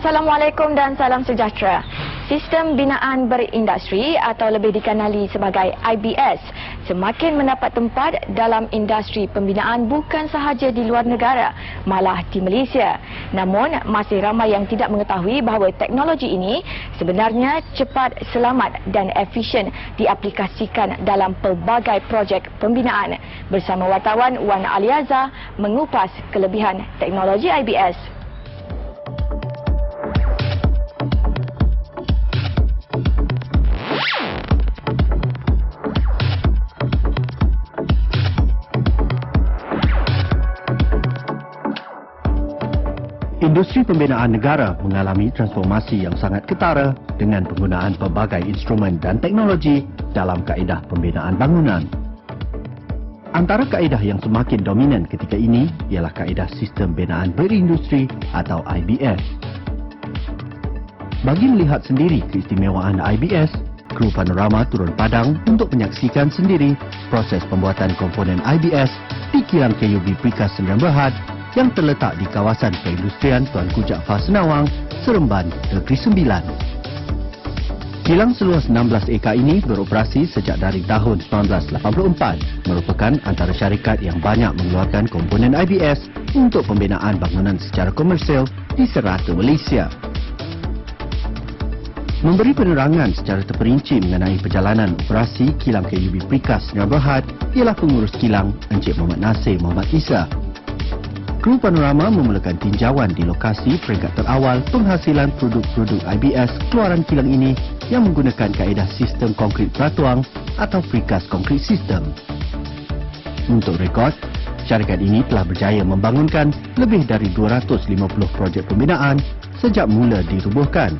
Assalamualaikum dan salam sejahtera. Sistem binaan berindustri atau lebih dikenali sebagai IBS semakin mendapat tempat dalam industri pembinaan bukan sahaja di luar negara, malah di Malaysia. Namun, masih ramai yang tidak mengetahui bahawa teknologi ini sebenarnya cepat, selamat dan efisien diaplikasikan dalam pelbagai projek pembinaan. Bersama wartawan Wan Aliaza mengupas kelebihan teknologi IBS. Industri pembinaan negara mengalami transformasi yang sangat ketara dengan penggunaan pelbagai instrumen dan teknologi dalam kaedah pembinaan bangunan. Antara kaedah yang semakin dominan ketika ini ialah kaedah sistem binaan berindustri atau IBS. Bagi melihat sendiri keistimewaan IBS, kru Panorama turun padang untuk menyaksikan sendiri proses pembuatan komponen IBS di kilang KUB Prikas Sdn Bhd yang terletak di kawasan perindustrian Tuanku Jaafar Senawang, Seremban, Negeri Sembilan. Kilang seluas 16 ekar ini beroperasi sejak dari tahun 1984, merupakan antara syarikat yang banyak mengeluarkan komponen IBS untuk pembinaan bangunan secara komersial di serata Malaysia. Memberi penerangan secara terperinci mengenai perjalanan operasi kilang KUB Prikas Sdn Bhd ialah pengurus kilang Encik Muhammad Nasir Muhammad Isa. Kru Panorama memulakan tinjauan di lokasi peringkat terawal penghasilan produk-produk IBS keluaran kilang ini yang menggunakan kaedah sistem konkrit peratuang atau Precast Concrete System. Untuk rekod, syarikat ini telah berjaya membangunkan lebih dari 250 projek pembinaan sejak mula dirubuhkan.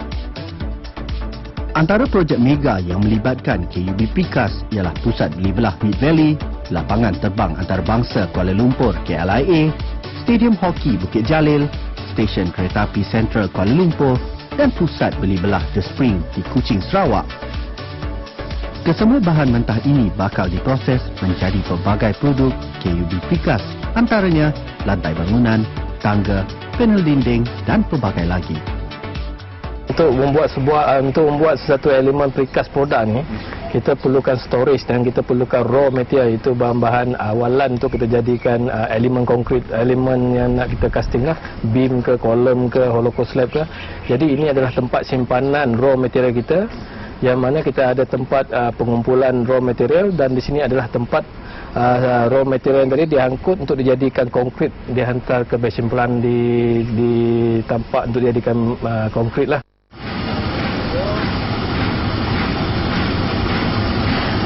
Antara projek mega yang melibatkan KUB Prikas ialah Pusat Beli Belah Mid Valley, Lapangan Terbang Antarabangsa Kuala Lumpur KLIA, Stadium Hoki Bukit Jalil, Stesen Kereta Api Sentral Kuala Lumpur dan Pusat Beli Belah The Spring di Kuching, Sarawak. Kesemua bahan mentah ini bakal diproses menjadi pelbagai produk KUB Prikas, antaranya lantai bangunan, tangga, panel dinding dan pelbagai lagi. Untuk membuat sesuatu elemen precast produk ni, kita perlukan storage dan kita perlukan raw material, itu bahan-bahan awalan untuk kita jadikan elemen konkrit, elemen yang nak kita casting lah, beam ke, kolom ke, hollow core slab ke. Jadi ini adalah tempat simpanan raw material kita, yang mana kita ada tempat pengumpulan raw material, dan di sini adalah tempat raw material yang tadi diangkut untuk dijadikan konkrit, dihantar ke basin plan di tempat untuk dijadikan konkrit lah.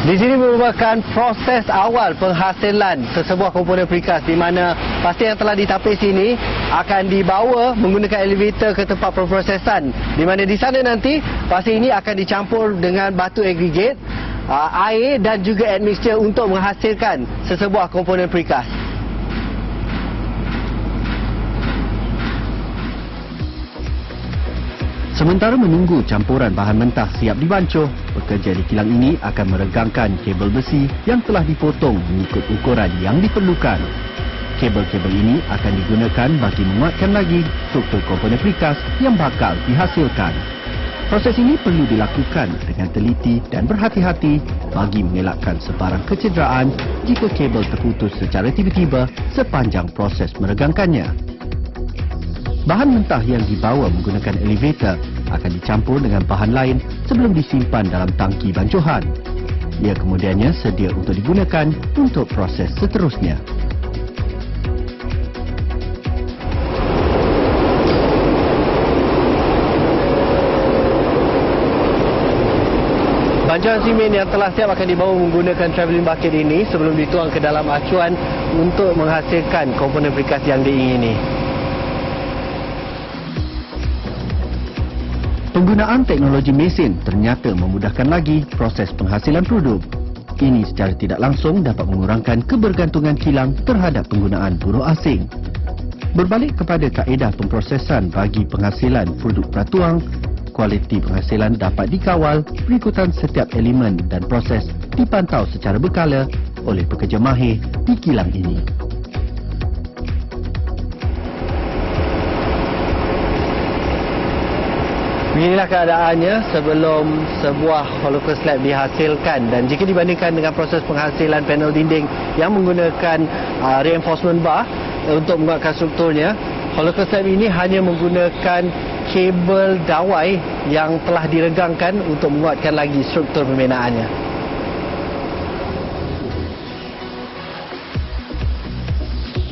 Di sini merupakan proses awal penghasilan sesebuah komponen precast, di mana pasir yang telah ditapis ini akan dibawa menggunakan elevator ke tempat pemprosesan, di mana di sana nanti pasir ini akan dicampur dengan batu aggregate, air dan juga admixture untuk menghasilkan sesebuah komponen precast. Sementara menunggu campuran bahan mentah siap dibancuh, pekerja di kilang ini akan meregangkan kabel besi yang telah dipotong mengikut ukuran yang diperlukan. Kabel-kabel ini akan digunakan bagi menguatkan lagi struktur komponen precast yang bakal dihasilkan. Proses ini perlu dilakukan dengan teliti dan berhati-hati bagi mengelakkan sebarang kecederaan jika kabel terputus secara tiba-tiba sepanjang proses meregangkannya. Bahan mentah yang dibawa menggunakan elevator akan dicampur dengan bahan lain sebelum disimpan dalam tangki bancuhan. Ia kemudiannya sedia untuk digunakan untuk proses seterusnya. Bancuan simen yang telah siap akan dibawa menggunakan travelling bucket ini sebelum dituang ke dalam acuan untuk menghasilkan komponen precast yang diingini. Penggunaan teknologi mesin ternyata memudahkan lagi proses penghasilan produk. Ini secara tidak langsung dapat mengurangkan kebergantungan kilang terhadap penggunaan buruh asing. Berbalik kepada kaedah pemprosesan bagi penghasilan produk peratuang, kualiti penghasilan dapat dikawal berikutan setiap elemen dan proses dipantau secara berkala oleh pekerja mahir di kilang ini. Inilah keadaannya sebelum sebuah holocaust slab dihasilkan, dan jika dibandingkan dengan proses penghasilan panel dinding yang menggunakan reinforcement bar untuk menguatkan strukturnya, holocaust slab ini hanya menggunakan kabel dawai yang telah diregangkan untuk menguatkan lagi struktur pembinaannya.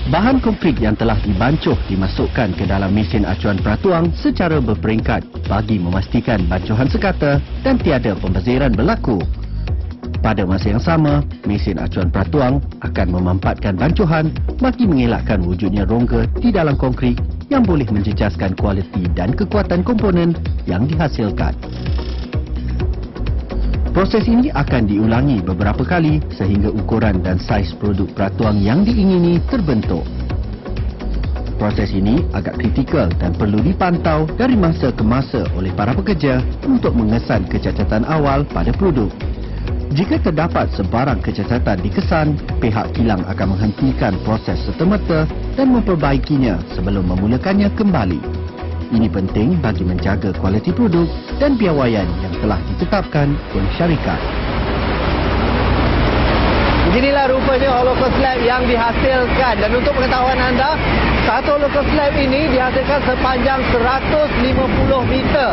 Bahan konkrit yang telah dibancuh dimasukkan ke dalam mesin acuan peratuang secara berperingkat bagi memastikan bancuhan sekata dan tiada pembeziran berlaku. Pada masa yang sama, mesin acuan peratuang akan memampatkan bancuhan bagi mengelakkan wujudnya rongga di dalam konkrit yang boleh menjejaskan kualiti dan kekuatan komponen yang dihasilkan. Proses ini akan diulangi beberapa kali sehingga ukuran dan saiz produk peratuang yang diingini terbentuk. Proses ini agak kritikal dan perlu dipantau dari masa ke masa oleh para pekerja untuk mengesan kecacatan awal pada produk. Jika terdapat sebarang kecacatan di kesan, pihak kilang akan menghentikan proses serta-merta dan memperbaikinya sebelum memulakannya kembali. Ini penting bagi menjaga kualiti produk dan piawaian yang telah ditetapkan oleh syarikat. Beginilah rupanya holocaust slab yang dihasilkan, dan untuk pengetahuan anda, satu holocaust slab ini dihasilkan sepanjang 150 meter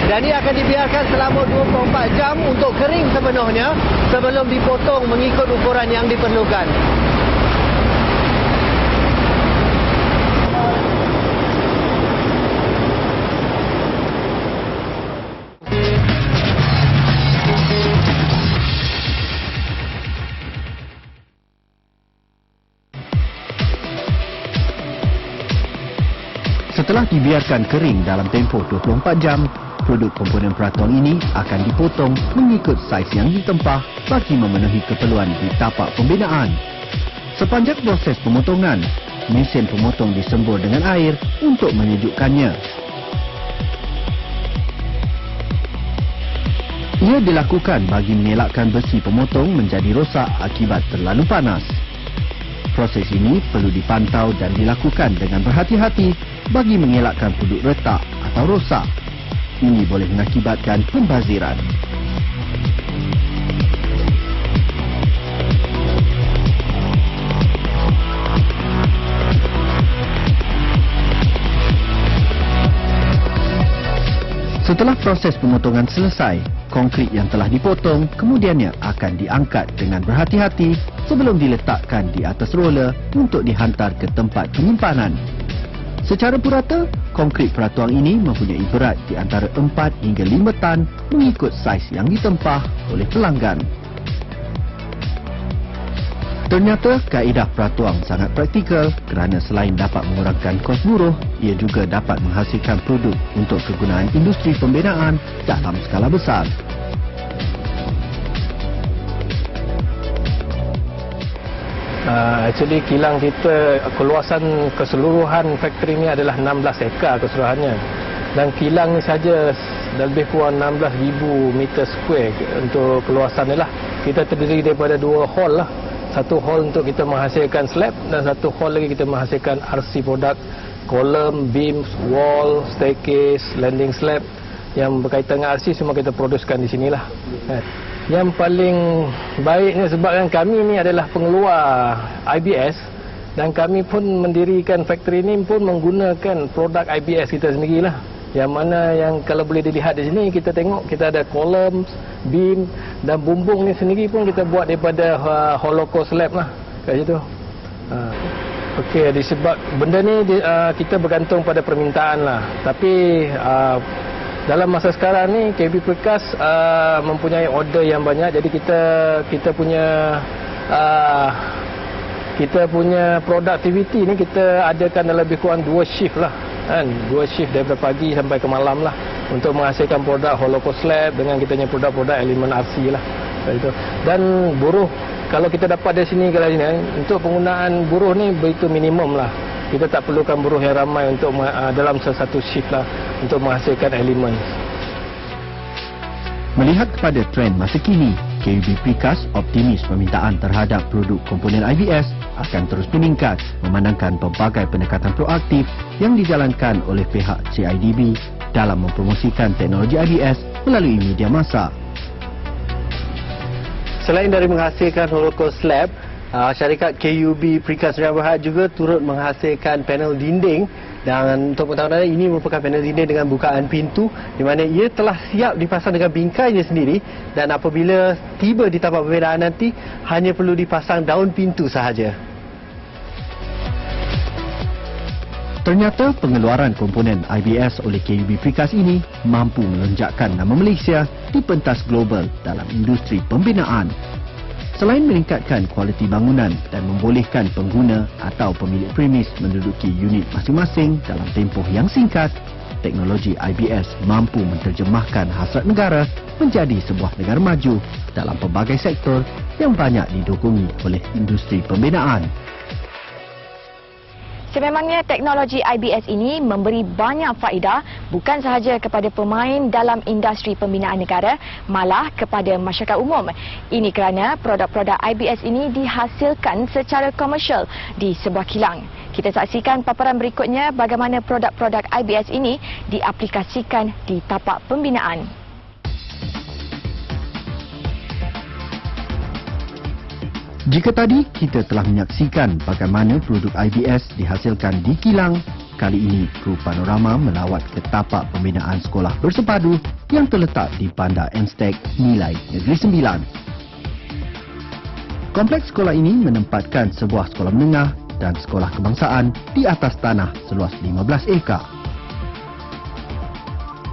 dan ia akan dibiarkan selama 24 jam untuk kering sepenuhnya sebelum dipotong mengikut ukuran yang diperlukan. Setelah dibiarkan kering dalam tempoh 24 jam, produk komponen peratuang ini akan dipotong mengikut saiz yang ditempah bagi memenuhi keperluan di tapak pembinaan. Sepanjang proses pemotongan, mesin pemotong disembur dengan air untuk menyejukkannya. Ia dilakukan bagi mengelakkan besi pemotong menjadi rosak akibat terlalu panas. Proses ini perlu dipantau dan dilakukan dengan berhati-hati bagi mengelakkan produk retak atau rosak. Ini boleh mengakibatkan pembaziran. Setelah proses pemotongan selesai, konkrit yang telah dipotong kemudiannya akan diangkat dengan berhati-hati sebelum diletakkan di atas roller untuk dihantar ke tempat penyimpanan. Secara purata, konkrit peratuang ini mempunyai berat di antara 4 hingga 5 tan mengikut saiz yang ditempah oleh pelanggan. Ternyata kaedah peratuang sangat praktikal kerana selain dapat mengurangkan kos buruh, ia juga dapat menghasilkan produk untuk kegunaan industri pembinaan dalam skala besar. Actually kilang kita, keluasan keseluruhan factory ni adalah 16 ekar keseluruhannya, dan kilang ni saja lebih kurang 16,000 meter square untuk keluasan ni lah. Kita terdiri daripada 2 hall lah. Satu hall untuk kita menghasilkan slab dan satu hall lagi kita menghasilkan RC produk, kolom, beams, wall, staircase, landing slab yang berkaitan dengan RC semua kita produskan di sinilah. Yang paling baiknya sebabkan kami ni adalah pengeluar IBS dan kami pun mendirikan factory ni pun menggunakan produk IBS kita sendirilah. Yang mana yang kalau boleh dilihat di sini kita tengok kita ada kolom, beam dan bumbung ni sendiri pun kita buat daripada holocaust slab lah kat situ. Okey, disebab benda ni kita bergantung pada permintaan lah. Tapi dalam masa sekarang ni KB Perkas mempunyai order yang banyak, jadi kita punya productivity ni kita adakan dalam lebih kurang 2 shift lah. 2 shift daripada pagi sampai ke malam lah untuk menghasilkan produk holocaust slab dengan kita punya produk-produk elemen RC lah. Dan buruh kalau kita dapat dari sini ke sini, untuk penggunaan buruh ni begitu minimum lah. Kita tak perlukan buruh yang ramai untuk dalam satu shift lah untuk menghasilkan elemen. Melihat kepada trend masa kini, KB Precast optimis permintaan terhadap produk komponen IBS akan terus meningkat memandangkan pelbagai pendekatan proaktif yang dijalankan oleh pihak CIDB dalam mempromosikan teknologi IBS melalui media massa. Selain dari menghasilkan holocaust slab, syarikat KUB Precast Sdn Bhd juga turut menghasilkan panel dinding, dan untuk pengetahuan anda, ini merupakan panel dinding dengan bukaan pintu di mana ia telah siap dipasang dengan bingkainya sendiri, dan apabila tiba di tapak pembinaan nanti hanya perlu dipasang daun pintu sahaja. Ternyata pengeluaran komponen IBS oleh KUB Precast ini mampu melonjakkan nama Malaysia di pentas global dalam industri pembinaan. Selain meningkatkan kualiti bangunan dan membolehkan pengguna atau pemilik premis menduduki unit masing-masing dalam tempoh yang singkat, teknologi IBS mampu menterjemahkan hasrat negara menjadi sebuah negara maju dalam pelbagai sektor yang banyak didukungi oleh industri pembinaan. Sememangnya teknologi IBS ini memberi banyak faedah bukan sahaja kepada pemain dalam industri pembinaan negara, malah kepada masyarakat umum. Ini kerana produk-produk IBS ini dihasilkan secara komersial di sebuah kilang. Kita saksikan paparan berikutnya bagaimana produk-produk IBS ini diaplikasikan di tapak pembinaan. Jika tadi kita telah menyaksikan bagaimana produk IBS dihasilkan di kilang, kali ini kru panorama melawat ke tapak pembinaan sekolah bersepadu yang terletak di Bandar Enstek Nilai Negeri Sembilan. Kompleks sekolah ini menempatkan sebuah sekolah menengah dan sekolah kebangsaan di atas tanah seluas 15 ekar.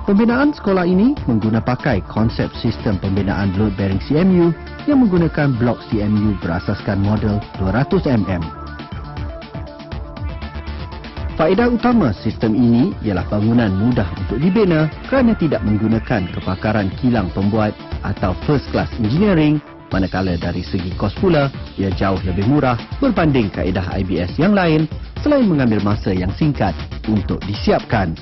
Pembinaan sekolah ini menggunakan konsep sistem pembinaan load bearing CMU yang menggunakan blok CMU berasaskan model 200mm. Faedah utama sistem ini ialah bangunan mudah untuk dibina kerana tidak menggunakan kepakaran kilang pembuat atau first class engineering, manakala dari segi kos pula ia jauh lebih murah berbanding kaedah IBS yang lain selain mengambil masa yang singkat untuk disiapkan.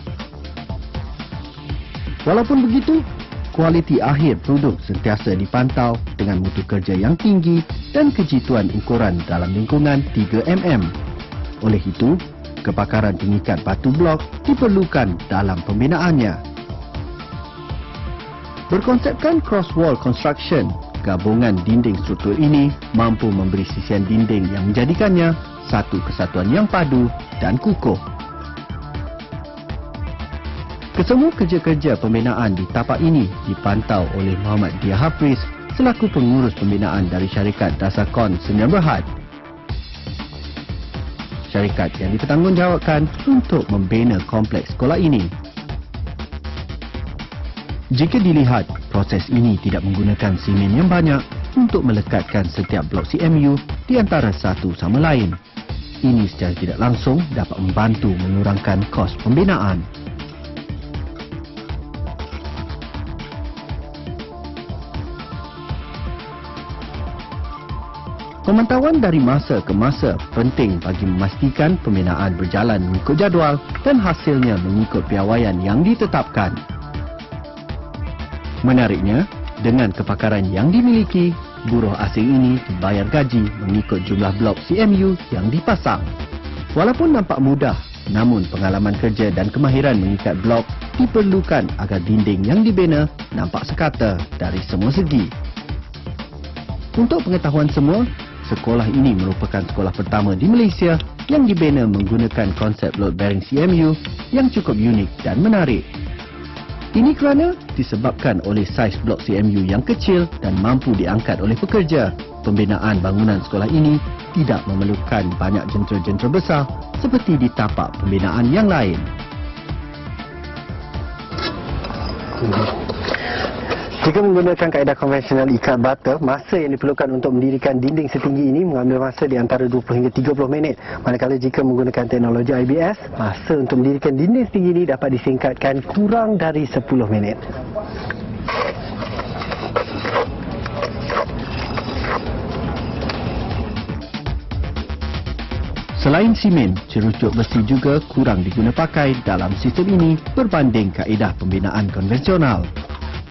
Walaupun begitu, kualiti akhir produk sentiasa dipantau dengan mutu kerja yang tinggi dan kejituan ukuran dalam lingkungan 3mm. Oleh itu, kepakaran pengikat batu blok diperlukan dalam pembinaannya. Berkonsepkan cross-wall construction, gabungan dinding struktur ini mampu memberi sisian dinding yang menjadikannya satu kesatuan yang padu dan kukuh. Kesemua kerja-kerja pembinaan di tapak ini dipantau oleh Muhammad Dia Hafiz selaku pengurus pembinaan dari syarikat Dasakon Sdn Bhd. Syarikat yang dipertanggungjawabkan untuk membina kompleks sekolah ini. Jika dilihat, proses ini tidak menggunakan simen yang banyak untuk melekatkan setiap blok CMU di antara satu sama lain. Ini secara tidak langsung dapat membantu mengurangkan kos pembinaan. Pemantauan dari masa ke masa penting bagi memastikan pembinaan berjalan mengikut jadual dan hasilnya mengikut piawaian yang ditetapkan. Menariknya, dengan kepakaran yang dimiliki, buruh asing ini dibayar gaji mengikut jumlah blok CMU yang dipasang. Walaupun nampak mudah, namun pengalaman kerja dan kemahiran mengikat blok diperlukan agar dinding yang dibina nampak sekata dari semua segi. Untuk pengetahuan semua, sekolah ini merupakan sekolah pertama di Malaysia yang dibina menggunakan konsep load bearing CMU yang cukup unik dan menarik. Ini kerana disebabkan oleh saiz blok CMU yang kecil dan mampu diangkat oleh pekerja. Pembinaan bangunan sekolah ini tidak memerlukan banyak jentera-jentera besar seperti di tapak pembinaan yang lain. Jika menggunakan kaedah konvensional ikat bata, masa yang diperlukan untuk mendirikan dinding setinggi ini mengambil masa di antara 20 hingga 30 minit. Manakala jika menggunakan teknologi IBS, masa untuk mendirikan dinding setinggi ini dapat disingkatkan kurang dari 10 minit. Selain simen, cerucuk besi juga kurang diguna pakai dalam sistem ini berbanding kaedah pembinaan konvensional.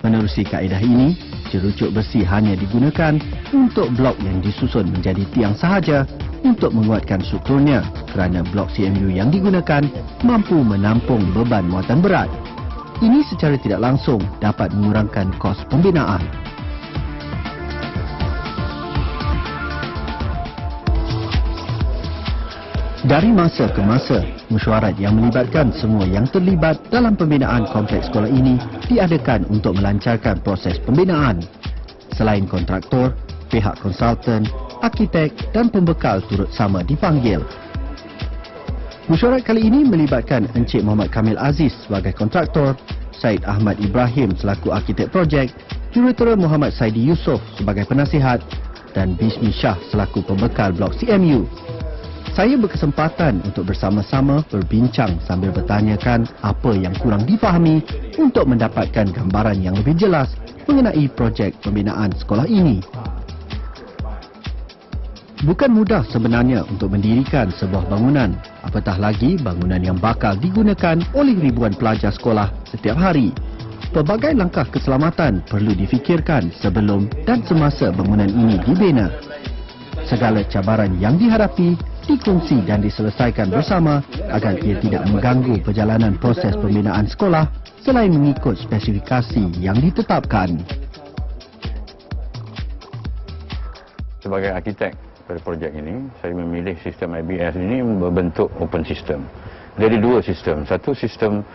Menerusi kaedah ini, cerucuk besi hanya digunakan untuk blok yang disusun menjadi tiang sahaja untuk menguatkan strukturnya kerana blok CMU yang digunakan mampu menampung beban muatan berat. Ini secara tidak langsung dapat mengurangkan kos pembinaan. Dari masa ke masa, mesyuarat yang melibatkan semua yang terlibat dalam pembinaan kompleks sekolah ini diadakan untuk melancarkan proses pembinaan. Selain kontraktor, pihak konsultan, arkitek dan pembekal turut sama dipanggil. Mesyuarat kali ini melibatkan Encik Muhammad Kamil Aziz sebagai kontraktor, Syed Ahmad Ibrahim selaku arkitek projek, Jurutera Muhammad Saidi Yusof sebagai penasihat dan Bismi Shah selaku pembekal blok CMU. Saya berkesempatan untuk bersama-sama berbincang sambil bertanyakan apa yang kurang difahami untuk mendapatkan gambaran yang lebih jelas mengenai projek pembinaan sekolah ini. Bukan mudah sebenarnya untuk mendirikan sebuah bangunan, apatah lagi bangunan yang bakal digunakan oleh ribuan pelajar sekolah setiap hari. Pelbagai langkah keselamatan perlu difikirkan sebelum dan semasa bangunan ini dibina. Segala cabaran yang dihadapi dikongsi dan diselesaikan bersama agar ia tidak mengganggu perjalanan proses pembinaan sekolah selain mengikut spesifikasi yang ditetapkan. Sebagai arkitek pada projek ini, saya memilih sistem IBS ini berbentuk open system. Dari dua sistem, satu sistem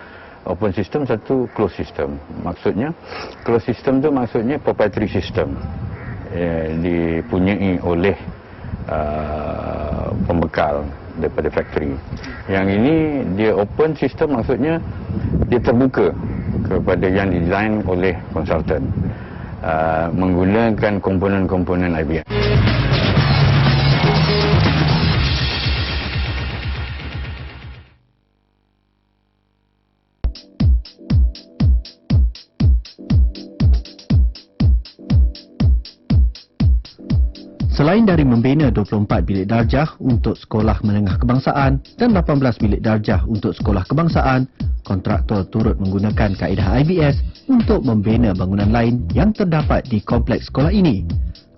open system, satu closed system. Maksudnya, closed system tu maksudnya proprietary system, dipunyai oleh pembekal daripada factory. Yang ini dia open system, maksudnya dia terbuka kepada yang design oleh konsultan, menggunakan komponen-komponen IBS. Selain dari membina 24 bilik darjah untuk sekolah menengah kebangsaan dan 18 bilik darjah untuk sekolah kebangsaan, kontraktor turut menggunakan kaedah IBS untuk membina bangunan lain yang terdapat di kompleks sekolah ini.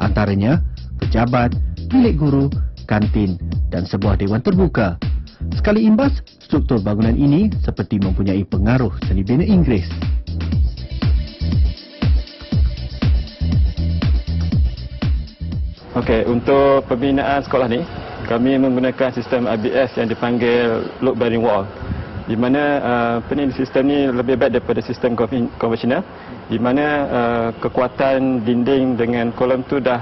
Antaranya, pejabat, bilik guru, kantin dan sebuah dewan terbuka. Sekali imbas, struktur bangunan ini seperti mempunyai pengaruh seni bina Inggeris. Okey, untuk pembinaan sekolah ni, kami menggunakan sistem IBS yang dipanggil load bearing wall. Di mana sistem ni lebih baik daripada sistem konvensional, di mana kekuatan dinding dengan kolom tu dah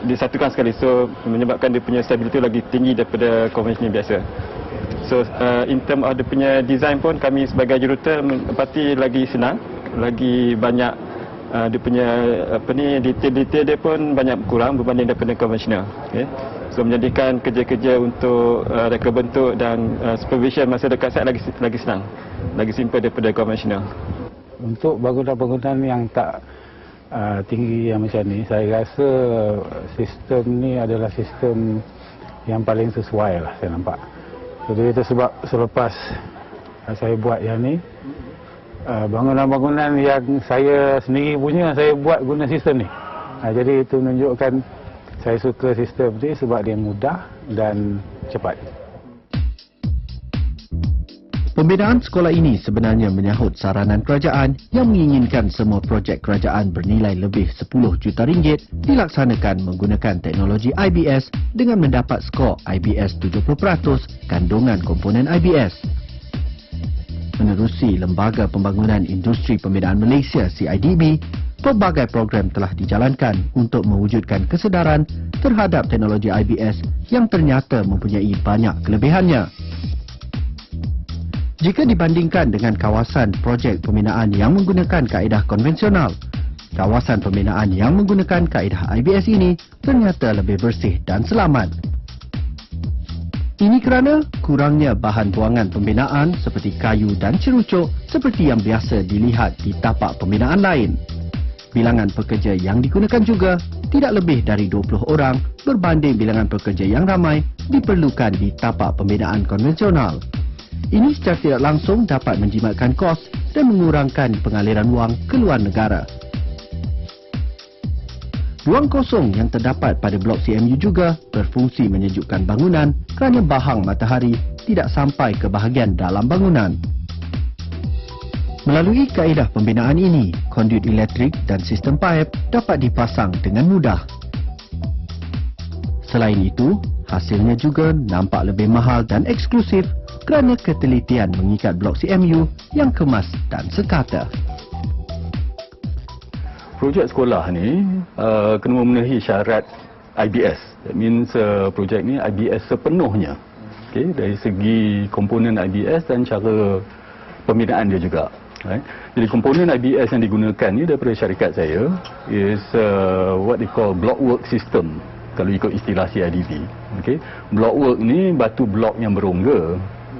disatukan sekali, so menyebabkan dia punya stability lagi tinggi daripada konvensional biasa. So in term of dia punya design pun, kami sebagai jurutera mendapati lagi senang, lagi banyak dia punya detail-detail dia pun banyak kurang berbanding daripada konvensional. Okay. So menjadikan kerja-kerja untuk reka bentuk dan supervision masa dekat site lagi senang, lagi simple daripada konvensional. Untuk bangunan-bangunan yang tak tinggi yang macam ni, saya rasa sistem ni adalah sistem yang paling sesuai lah, saya nampak. Jadi itu sebab selepas saya buat yang ni, bangunan-bangunan yang saya sendiri punya, saya buat guna sistem ni. Jadi itu menunjukkan saya suka sistem ni sebab dia mudah dan cepat. Pembinaan sekolah ini sebenarnya menyahut saranan kerajaan yang menginginkan semua projek kerajaan bernilai lebih 10 juta ringgit dilaksanakan menggunakan teknologi IBS dengan mendapat skor IBS 70% kandungan komponen IBS. Menerusi Lembaga Pembangunan Industri Pembinaan Malaysia CIDB, pelbagai program telah dijalankan untuk mewujudkan kesedaran terhadap teknologi IBS yang ternyata mempunyai banyak kelebihannya. Jika dibandingkan dengan kawasan projek pembinaan yang menggunakan kaedah konvensional, kawasan pembinaan yang menggunakan kaedah IBS ini ternyata lebih bersih dan selamat. Ini kerana kurangnya bahan buangan pembinaan seperti kayu dan cerucuk seperti yang biasa dilihat di tapak pembinaan lain. Bilangan pekerja yang digunakan juga tidak lebih dari 20 orang berbanding bilangan pekerja yang ramai diperlukan di tapak pembinaan konvensional. Ini secara tidak langsung dapat menjimatkan kos dan mengurangkan pengaliran wang ke luar negara. Ruang kosong yang terdapat pada blok CMU juga berfungsi menyejukkan bangunan kerana bahang matahari tidak sampai ke bahagian dalam bangunan. Melalui kaedah pembinaan ini, konduit elektrik dan sistem paip dapat dipasang dengan mudah. Selain itu, hasilnya juga nampak lebih mahal dan eksklusif kerana ketelitian mengikat blok CMU yang kemas dan sekata. Projek sekolah ni kena memenuhi syarat IBS. That means projek ni IBS sepenuhnya. Okay, dari segi komponen IBS dan cara pembinaan dia juga. Right? Jadi komponen IBS yang digunakan ni daripada syarikat saya is what they call block work system kalau ikut istilah CIDP. Okay? Block work ni batu blok yang berongga.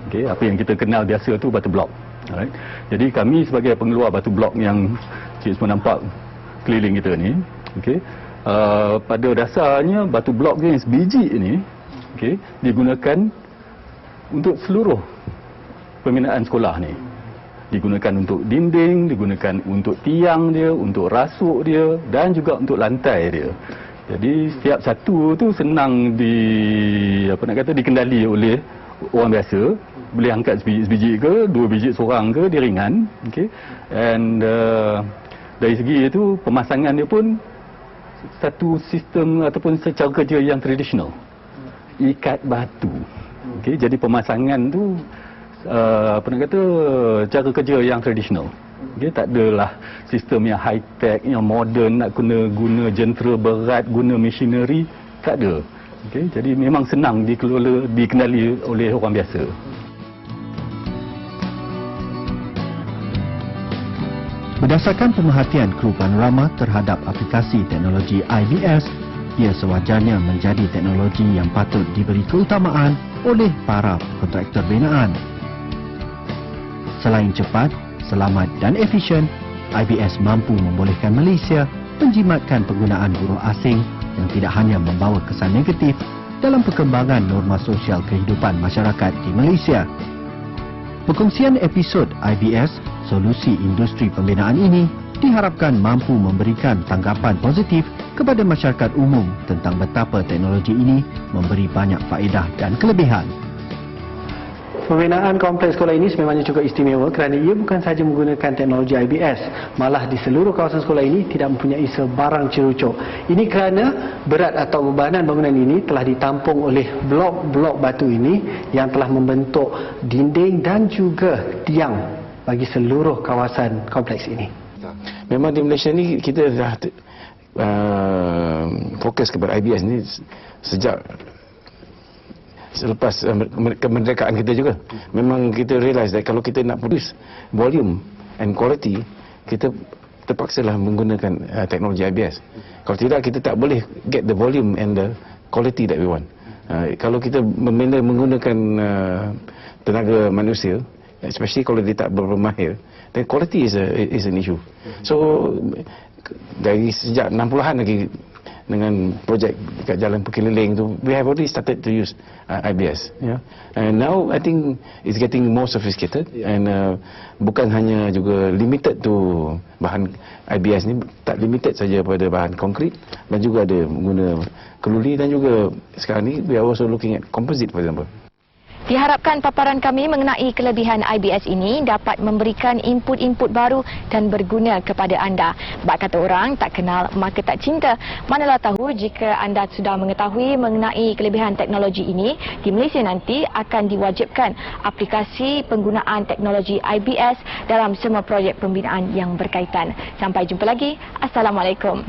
Okay? Apa yang kita kenal biasa tu batu blok. Right? Jadi kami sebagai pengeluar batu blok yang cik semua nampak keliling kita ni, okay? Pada dasarnya batu blok yang sebiji ni, okay, digunakan untuk seluruh pembinaan sekolah ni. Digunakan untuk dinding, digunakan untuk tiang dia, untuk rasuk dia dan juga untuk lantai dia. Jadi setiap satu tu senang dikendali oleh orang biasa. Boleh angkat sebiji ke, 2 biji seorang ke, dia ringan. Okay? And dari segi itu pemasangan dia pun satu sistem ataupun secara kerja yang tradisional. Ikat batu. Okay? Jadi pemasangan tu cara kerja yang tradisional. Okay, tak adalah sistem yang high tech, yang moden, nak guna jentera berat, guna machinery, tak ada. Okay, jadi memang senang dikendali oleh orang biasa. Berdasarkan pemerhatian kru Panorama terhadap aplikasi teknologi IBS, ia sewajarnya menjadi teknologi yang patut diberi keutamaan oleh para kontraktor binaan. Selain cepat, selamat dan efisien, IBS mampu membolehkan Malaysia menjimatkan penggunaan buruh asing yang tidak hanya membawa kesan negatif dalam perkembangan norma sosial kehidupan masyarakat di Malaysia. Perkongsian episod IBS, solusi industri pembinaan ini diharapkan mampu memberikan tanggapan positif kepada masyarakat umum tentang betapa teknologi ini memberi banyak faedah dan kelebihan. Pembinaan kompleks sekolah ini sememangnya cukup istimewa kerana ia bukan sahaja menggunakan teknologi IBS, malah di seluruh kawasan sekolah ini tidak mempunyai sebarang cerucuk. Ini kerana berat atau bebanan bangunan ini telah ditampung oleh blok-blok batu ini yang telah membentuk dinding dan juga tiang bagi seluruh kawasan kompleks ini. Memang di Malaysia ni kita dah fokus kepada IBS ni sejak selepas kemerdekaan kita juga. Memang kita realise that kalau kita nak produce volume and quality, kita terpaksalah menggunakan teknologi IBS. Kalau tidak, kita tak boleh get the volume and the quality that we want. Kalau kita menggunakan tenaga manusia, especially kalau dia tak bermahir, then quality is an issue. So dari sejak 60-an lagi dengan projek dekat Jalan Pekeliling tu, we have already started to use IBS. Yeah. And now I think it's getting more sophisticated and bukan hanya juga limited to bahan IBS ni, tak limited saja pada bahan konkrit dan juga ada guna keluli dan juga sekarang ni we are also looking at composite for example. Diharapkan paparan kami mengenai kelebihan IBS ini dapat memberikan input-input baru dan berguna kepada anda. Bak kata orang, tak kenal maka tak cinta. Manalah tahu jika anda sudah mengetahui mengenai kelebihan teknologi ini, di Malaysia nanti akan diwajibkan aplikasi penggunaan teknologi IBS dalam semua projek pembinaan yang berkaitan. Sampai jumpa lagi. Assalamualaikum.